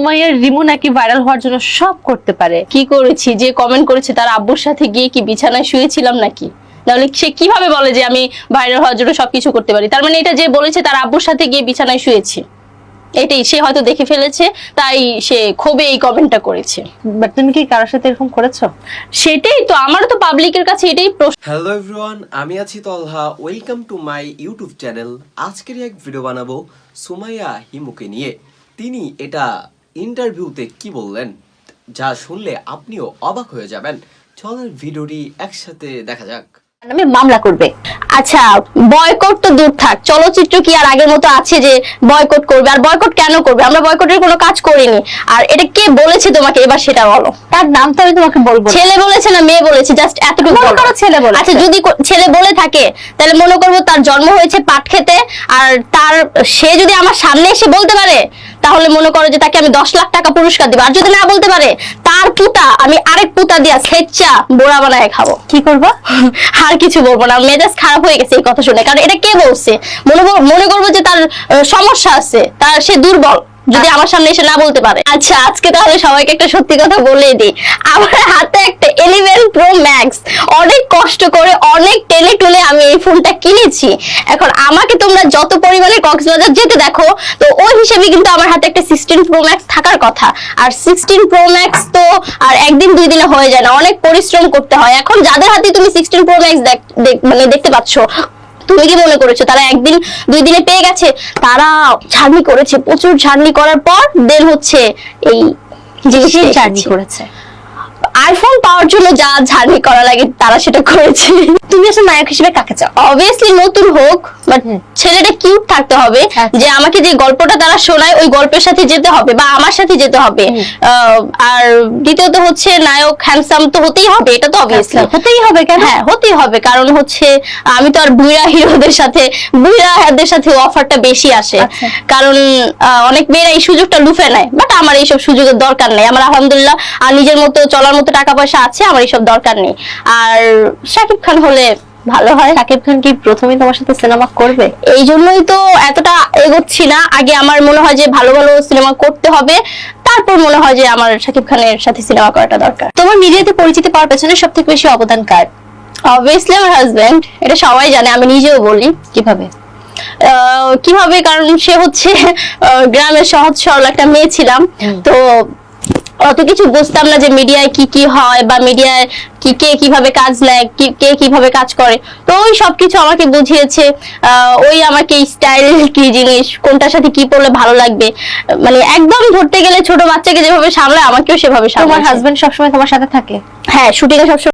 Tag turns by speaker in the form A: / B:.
A: সুমাইয়ার রিমু নাকি ভাইরাল হওয়ার জন্য সব করতে পারে। কি করেছি? যে কমেন্ট করেছে তার আব্বুর সাথে গিয়ে কি বিছানায় শুয়েছিলাম নাকি? তাহলে সে কিভাবে বলে যে আমি ভাইরাল হওয়ার জন্য সবকিছু করতে পারি? তার মানে এটা যে বলেছে তার আব্বুর সাথে গিয়ে বিছানায় শুয়েছি, এটাই সে হয়তো দেখে ফেলেছে, তাই সে ক্ষোভে এই কমেন্টটা করেছে।
B: বাট তুমি কি কারোর সাথে এরকম করেছো?
A: সেটাই তো, আমারও তো পাবলিকের কাছে এটাই প্রশ্ন।
C: হ্যালো এভরিওয়ান, আমি আছি Talha. Welcome to my YouTube channel. আজকের এক ভিডিও বানাবো সুমাইয়া হিমুকে নিয়ে। তিনি এটা ইন্টারভিউতে কি বললেন, যা শুনলে আপনিও অবাক হয়ে যাবেন। চলেন ভিডিওটি একসাথে দেখা যাক।
B: নামে মামলা করবে।
A: আচ্ছা, বয়কট তো দূর থাক, চলচ্চিত্র কি আর আগের মতো আছে যে বয়কট করবে? আর বয়কট কেন করবে? আমরা বয়কটের কোনো কাজ করিনি। আর এটা কে বলেছে তোমাকে, এবার সেটা বলো।
B: তার নাম তো আমি তোমাকে বলবো না।
A: ছেলে বলেছে না মেয়ে বলেছে? জাস্ট এতটুকু
B: মনে
A: বলো।
B: করো ছেলে বলেছে।
A: আচ্ছা, যদি ছেলে বলে থাকে তাহলে মনে করবো তার জন্ম হয়েছে পাট খেতে, আর সে যদি আমার সামনে এসে বলতে পারে তাহলে মনে করো যে তাকে আমি 10 লাখ টাকা পুরস্কার দিব। আর যদি না বলতে পারে, তার পুতা আমি আরেক পুতা দিয়া ছেচ্চা বোড়া বানায় খাবো।
B: কি করবো?
A: আর কিছু বলবো না, মেজাজ খারাপ হয়ে গেছে এই কথা শুনে। কারণ এটা কে বলছে? মনে করবো যে তার সমস্যা আছে, তার সে দুর্বল যদি আমার সামনে এসে না বলতে পারে। আচ্ছা, আজকে তাহলে সবাইকে একটা সত্যি কথা বলে দিই। আমার হাতে একটা 11 Pro Max, অনেক কষ্ট করে অনেক টেনে টুনে আমি এই ফোনটা কিনেছি। এখন আমাকে তোমরা যত পরিমাণে কক্সবাজার যেতে দেখো, তো ওই হিসেবে কিন্তু আমার হাতে একটা 16 Pro Max থাকার কথা। আর 16 Pro Max তো আর একদিন দুই দিনে হয়ে যায় না, অনেক পরিশ্রম করতে হয়। এখন যাদের হাতে তুমি 16 Pro Max মানে দেখতে পাচ্ছ, তুমি কি মনে করেছো তারা একদিন দুই দিনে পেয়ে গেছে? তারা জার্নি করেছে, প্রচুর জার্নি করার পর দেন হচ্ছে এই জিনিসটা
B: জার্নি করেছে।
A: আইফোন পাওয়ার জন্য যা জার্নি করা লাগে তারা সেটা করেছে।
B: তুমি আসলে নায়ক হিসেবে কাকে চাও?
A: অবভিয়াসলি নতুন হোক, বাট ছেলেটা কিউট থাকতে হবে। যে আমাকে যে গল্পটা তারা শোনায় ওই গল্পের সাথে যেতে হবে বা আমার সাথে যেতে হবে। আর দ্বিতীয়ত হচ্ছে নায়ক হ্যান্ডসাম তো হতেই হবে, এটা তো অবভিয়াসলি
B: হতেই হবে। কেন?
A: হ্যাঁ, হতেই হবে, কারণ হচ্ছে আমি তো আর বুইড়াদের সাথে অফারটা বেশি আসে। কারণ অনেক মেয়েরা এই সুযোগটা লুফে নেয়, বাট আমার এইসব সুযোগের দরকার নেই। আমার আলহামদুলিল্লাহ আর নিজের মতো চলার মতো টাকা পয়সা আছে, আমার এইসব দরকার নেই। আর শাকিব খান হলে ভালো হয়।
B: শাকিব খান কি প্রথমে তোমার সাথে সিনেমা করবে?
A: এই জন্যই তো এতটা এগোচ্ছি না। আগে আমার মনে হয় যে ভালো ভালো সিনেমা করতে হবে, তারপর মনে হয় যে আমার শাকিব খানের সাথে সিনেমা করাটা দরকার।
B: তোমার মিডিয়াতে পরিচিতি পাওয়ার পেছনে সব থেকে বেশি অবদান কার?
A: অবভিয়াসলি আমার হাজবেন্ড, এটা সবাই জানে, আমি নিজেও বলি।
B: কিভাবে?
A: কিভাবে? কারণ সে হচ্ছে গ্রামের সহজ সরল একটা মেয়ে ছিলাম, তো অত কিছু বুঝতাম না যে মিডিয়ায় কি কি হয় বা মিডিয়ায় কে কিভাবে কাজ নেয়, কে কিভাবে কাজ করে। তো ওই সবকিছু আমাকে বুঝিয়েছে। ওই আমাকে স্টাইল কি জিনিস, কোনটার সাথে কি পরলে ভালো লাগবে, মানে একদম ধরতে গেলে ছোট বাচ্চাকে যেভাবে সামলায় আমাকেও সেভাবে সামলায়।
B: তোমার হাজবেন্ড সবসময় তোমার সাথে থাকে?
A: হ্যাঁ, শুটিং এ সবসময়